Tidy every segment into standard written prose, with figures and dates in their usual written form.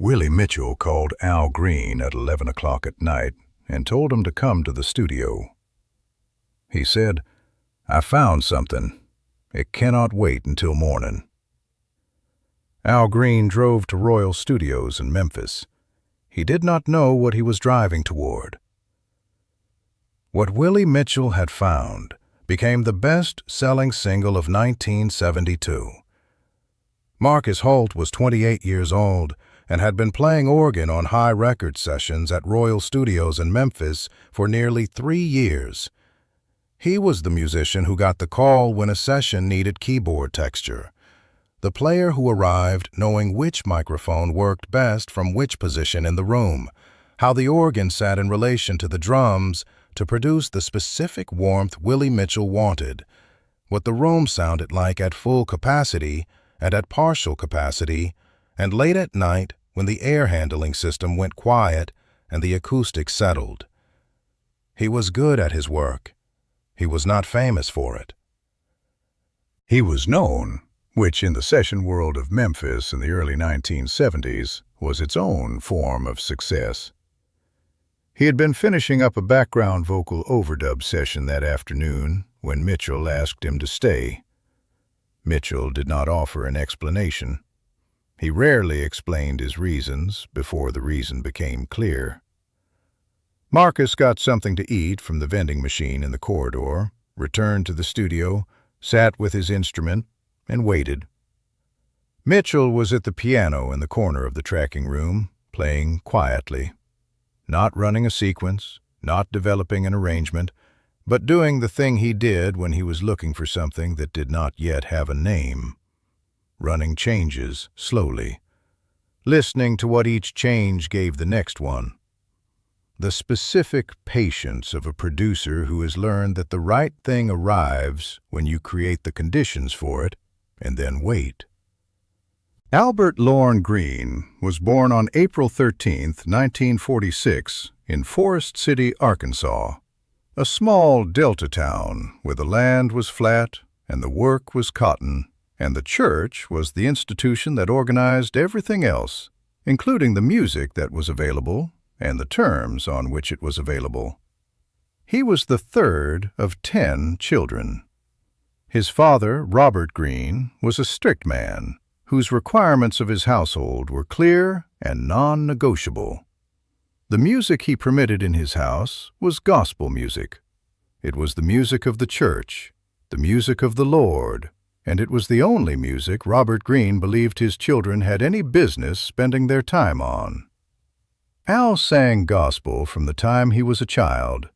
Willie Mitchell called Al Green at 11 o'clock at night and told him to come to the studio. He said, "I found something. It cannot wait until morning." Al Green drove to Royal Studios in Memphis. He did not know what he was driving toward. What Willie Mitchell had found became the best-selling single of 1972. Marcus Holt was 28 years old and had been playing organ on high record sessions at Royal Studios in Memphis for nearly 3 years. He was the musician who got the call when a session needed keyboard texture, the player who arrived knowing which microphone worked best from which position in the room, how the organ sat in relation to the drums to produce the specific warmth Willie Mitchell wanted, what the room sounded like at full capacity and at partial capacity, and late at night when the air handling system went quiet and the acoustics settled. He was good at his work. He was not famous for it. He was known, which in the session world of Memphis in the early 1970s was its own form of success. He had been finishing up a background vocal overdub session that afternoon when Mitchell asked him to stay. Mitchell did not offer an explanation. He rarely explained his reasons before the reason became clear. Marcus got something to eat from the vending machine in the corridor, returned to the studio, sat with his instrument, and waited. Mitchell was at the piano in the corner of the tracking room, playing quietly, not running a sequence, not developing an arrangement, but doing the thing he did when he was looking for something that did not yet have a name, running changes slowly, listening to what each change gave the next one. The specific patience of a producer who has learned that the right thing arrives when you create the conditions for it and then wait. Albert Lorne Green was born on April 13, 1946, in Forest City, Arkansas, a small delta town where the land was flat and the work was cotton, and the church was the institution that organized everything else, including the music that was available and the terms on which it was available. He was the third of 10 children. His father, Robert Green, was a strict man whose requirements of his household were clear and non-negotiable. The music he permitted in his house was gospel music. It was the music of the church, the music of the Lord, and it was the only music Robert Green believed his children had any business spending their time on. Al sang gospel from the time he was a child.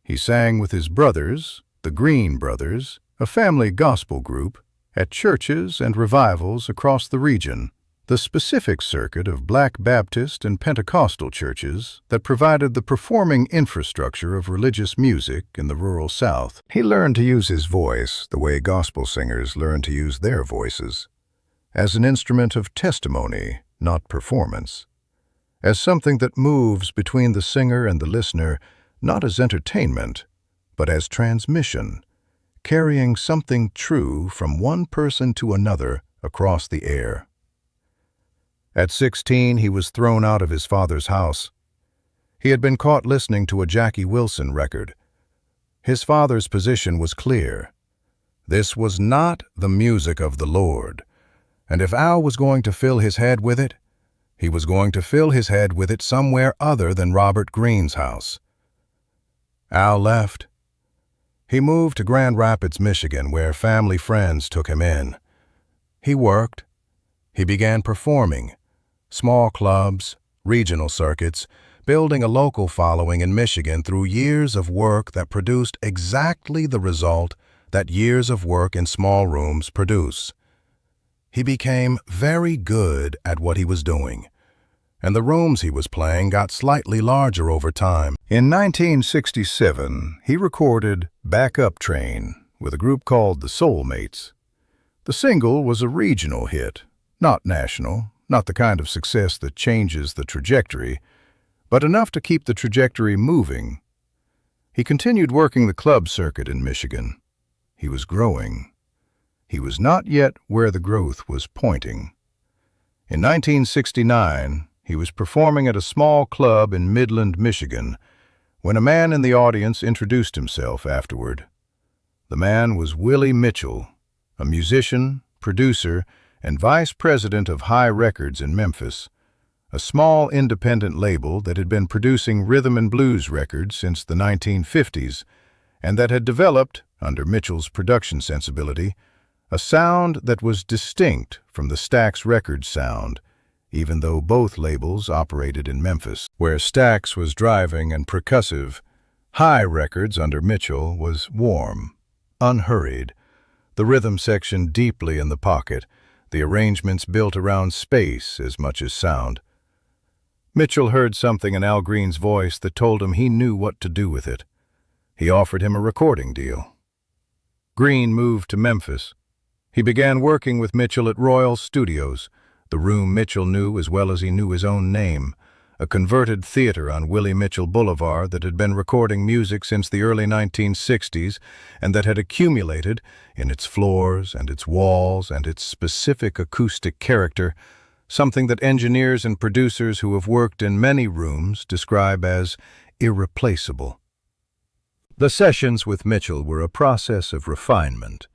He sang with his brothers, the Green Brothers, a family gospel group, at churches and revivals across the region, the specific circuit of Black Baptist and Pentecostal churches that provided the performing infrastructure of religious music in the rural South. He learned to use his voice the way gospel singers learn to use their voices, as an instrument of testimony, not performance, as something that moves between the singer and the listener, not as entertainment, but as transmission, carrying something true from one person to another across the air. At 16, he was thrown out of his father's house. He had been caught listening to a Jackie Wilson record. His father's position was clear. This was not the music of the Lord, and if Al was going to fill his head with it, he was going to fill his head with it somewhere other than Robert Green's house. Al left. He moved to Grand Rapids, Michigan, where family friends took him in. He worked. He began performing. Small clubs, regional circuits, building a local following in Michigan through years of work that produced exactly the result that years of work in small rooms produce. He became very good at what he was doing, and the rooms he was playing got slightly larger over time. In 1967, he recorded Back Up Train with a group called the Soulmates. The single was a regional hit, not national, not the kind of success that changes the trajectory, but enough to keep the trajectory moving. He continued working the club circuit in Michigan. He was growing. He was not yet where the growth was pointing. In 1969, He was performing at a small club in Midland, Michigan, when a man in the audience introduced himself afterward. The man was Willie Mitchell, a musician, producer, and vice president of High Records in Memphis, a small independent label that had been producing rhythm and blues records since the 1950s and that had developed, under Mitchell's production sensibility, a sound that was distinct from the Stax Records sound, even though both labels operated in Memphis. Where Stax was driving and percussive, High Records under Mitchell was warm, unhurried, the rhythm section deeply in the pocket, the arrangements built around space as much as sound. Mitchell heard something in Al Green's voice that told him he knew what to do with it. He offered him a recording deal. Green moved to Memphis. He began working with Mitchell at Royal Studios, the room Mitchell knew as well as he knew his own name, a converted theater on Willie Mitchell Boulevard that had been recording music since the early 1960s and that had accumulated, in its floors and its walls and its specific acoustic character, something that engineers and producers who have worked in many rooms describe as irreplaceable. The sessions with Mitchell were a process of refinement,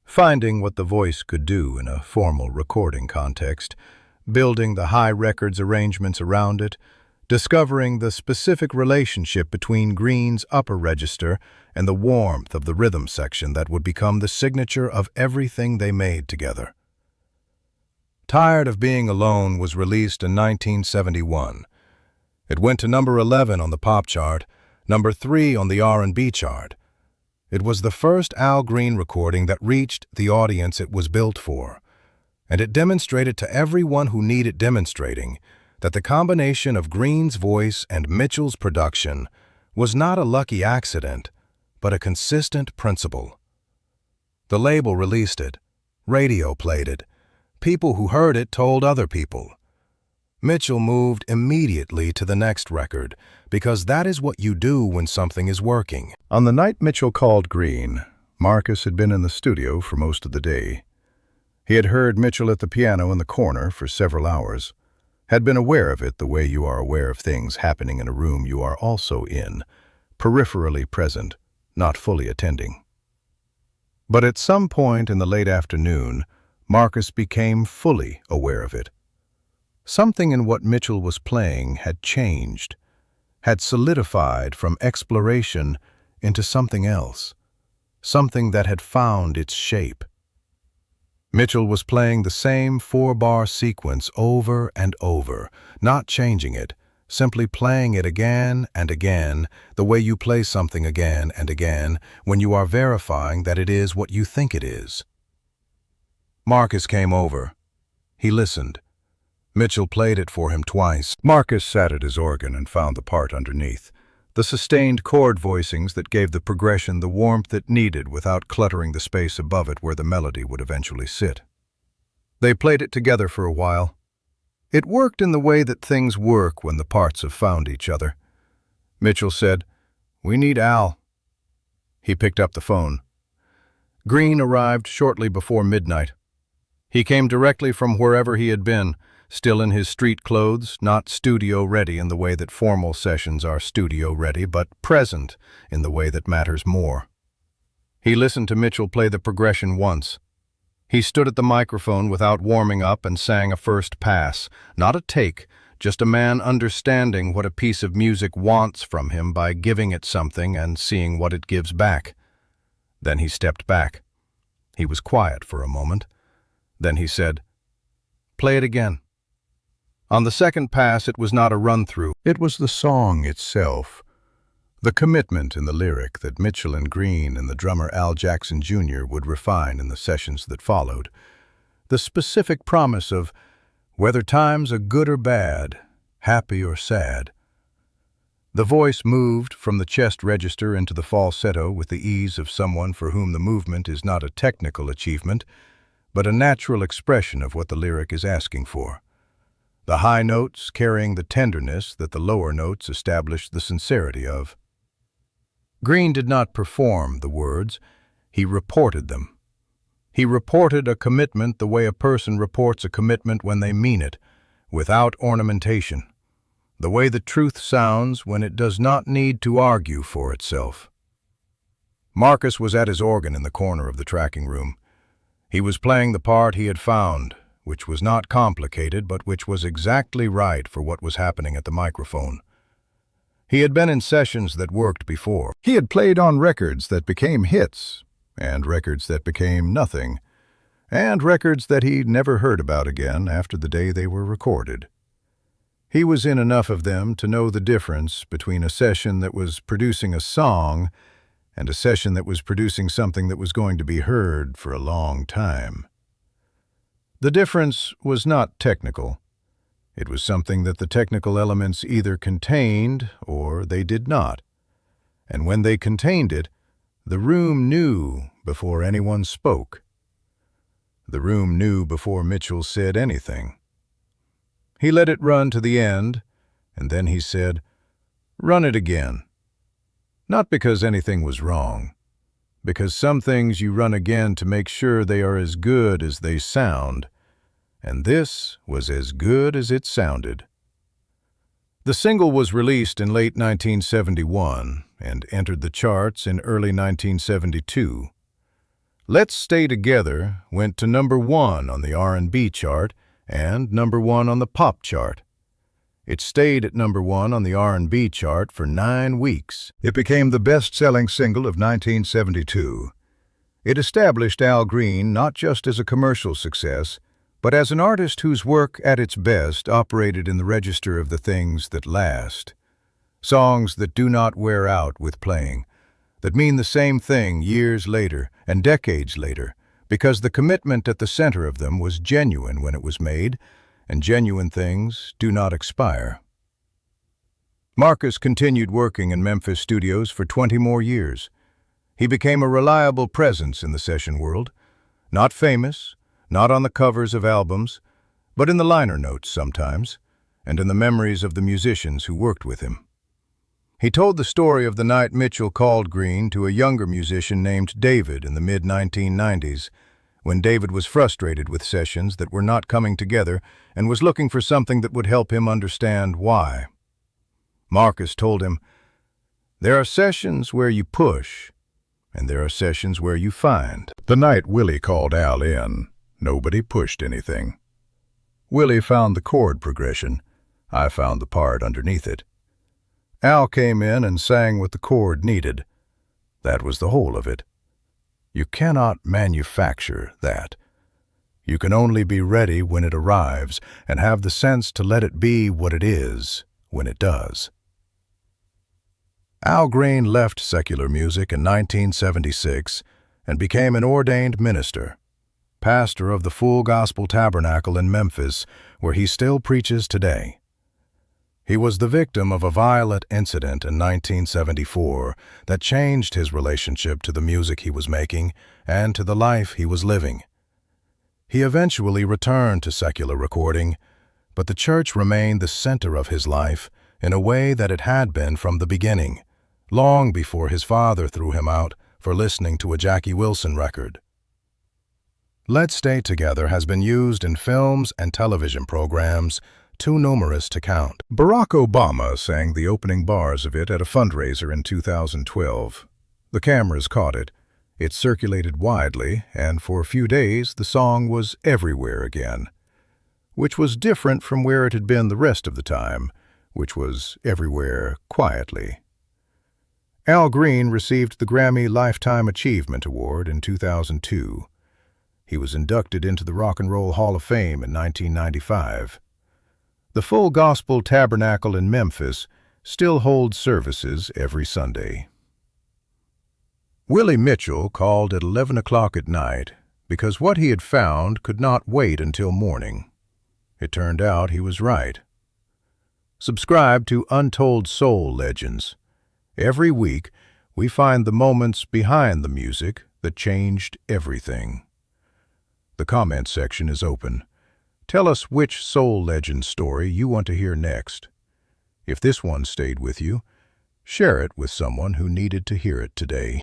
finding what the voice could do in a formal recording context, building the High Records arrangements around it, discovering the specific relationship between Green's upper register and the warmth of the rhythm section that would become the signature of everything they made together. Tired of Being Alone was released in 1971. It went to number 11 on the pop chart, number 3 on the R&B chart. It was the first Al Green recording that reached the audience it was built for, and it demonstrated to everyone who needed demonstrating that the combination of Green's voice and Mitchell's production was not a lucky accident, but a consistent principle. The label released it. Radio played it. People who heard it told other people. Mitchell moved immediately to the next record, because that is what you do when something is working. On the night Mitchell called Green, Marcus had been in the studio for most of the day. He had heard Mitchell at the piano in the corner for several hours, had been aware of it the way you are aware of things happening in a room you are also in, peripherally present, not fully attending. But at some point in the late afternoon, Marcus became fully aware of it. Something in what Mitchell was playing had changed, had solidified from exploration into something else, something that had found its shape. Mitchell was playing the same 4-bar sequence over and over, not changing it, simply playing it again and again, the way you play something again and again when you are verifying that it is what you think it is. Marcus came over. He listened. Mitchell played it for him twice. Marcus sat at his organ and found the part underneath, the sustained chord voicings that gave the progression the warmth it needed without cluttering the space above it where the melody would eventually sit. They played it together for a while. It worked in the way that things work when the parts have found each other. Mitchell said, "We need Al." He picked up the phone. Green arrived shortly before midnight. He came directly from wherever he had been, still in his street clothes, not studio-ready in the way that formal sessions are studio-ready, but present in the way that matters more. He listened to Mitchell play the progression once. He stood at the microphone without warming up and sang a first pass, not a take, just a man understanding what a piece of music wants from him by giving it something and seeing what it gives back. Then he stepped back. He was quiet for a moment. Then he said, "Play it again." On the second pass, it was not a run-through. It was the song itself, the commitment in the lyric that Mitchell and Green and the drummer Al Jackson Jr. would refine in the sessions that followed, the specific promise of whether times are good or bad, happy or sad. The voice moved from the chest register into the falsetto with the ease of someone for whom the movement is not a technical achievement, but a natural expression of what the lyric is asking for. The high notes carrying the tenderness that the lower notes establish the sincerity of. Green did not perform the words, he reported them. He reported a commitment the way a person reports a commitment when they mean it, without ornamentation, the way the truth sounds when it does not need to argue for itself. Marcus was at his organ in the corner of the tracking room. He was playing the part he had found, which was not complicated, but which was exactly right for what was happening at the microphone. He had been in sessions that worked before. He had played on records that became hits, and records that became nothing, and records that he never heard about again after the day they were recorded. He was in enough of them to know the difference between a session that was producing a song and a session that was producing something that was going to be heard for a long time. The difference was not technical. It was something that the technical elements either contained or they did not. And when they contained it, the room knew before anyone spoke. The room knew before Mitchell said anything. He let it run to the end, and then he said, "Run it again." Not because anything was wrong, because some things you run again to make sure they are as good as they sound, and this was as good as it sounded. The single was released in late 1971 and entered the charts in early 1972. Let's Stay Together went to #1 on the R&B chart and #1 on the pop chart. It stayed at #1 on the R&B chart for 9 weeks. It became the best-selling single of 1972. It established Al Green not just as a commercial success, but as an artist whose work at its best operated in the register of the things that last. Songs that do not wear out with playing, that mean the same thing years later and decades later, because the commitment at the center of them was genuine when it was made, and genuine things do not expire. Marcus continued working in Memphis studios for 20 more years. He became a reliable presence in the session world, not famous, not on the covers of albums, but in the liner notes sometimes, and in the memories of the musicians who worked with him. He told the story of the night Mitchell called Green to a younger musician named David in the mid-1990s, when David was frustrated with sessions that were not coming together and was looking for something that would help him understand why. Marcus told him, "There are sessions where you push, and there are sessions where you find." The night Willie called Al in, nobody pushed anything. Willie found the chord progression. I found the part underneath it. Al came in and sang what the chord needed. That was the whole of it. You cannot manufacture that. You can only be ready when it arrives and have the sense to let it be what it is when it does. Al Green left secular music in 1976 and became an ordained minister, pastor of the Full Gospel Tabernacle in Memphis, where he still preaches today. He was the victim of a violent incident in 1974 that changed his relationship to the music he was making and to the life he was living. He eventually returned to secular recording, but the church remained the center of his life in a way that it had been from the beginning, long before his father threw him out for listening to a Jackie Wilson record. Let's Stay Together has been used in films and television programs too numerous to count. Barack Obama sang the opening bars of it at a fundraiser in 2012. The cameras caught it. It circulated widely, and for a few days the song was everywhere again, which was different from where it had been the rest of the time, which was everywhere quietly. Al Green received the Grammy Lifetime Achievement Award in 2002. He was inducted into the Rock and Roll Hall of Fame in 1995. The Full Gospel Tabernacle in Memphis still holds services every Sunday. Willie Mitchell called at 11 o'clock at night because what he had found could not wait until morning. It turned out he was right. Subscribe to Untold Soul Legends. Every week, we find the moments behind the music that changed everything. The comment section is open. Tell us which soul legend story you want to hear next. If this one stayed with you, share it with someone who needed to hear it today.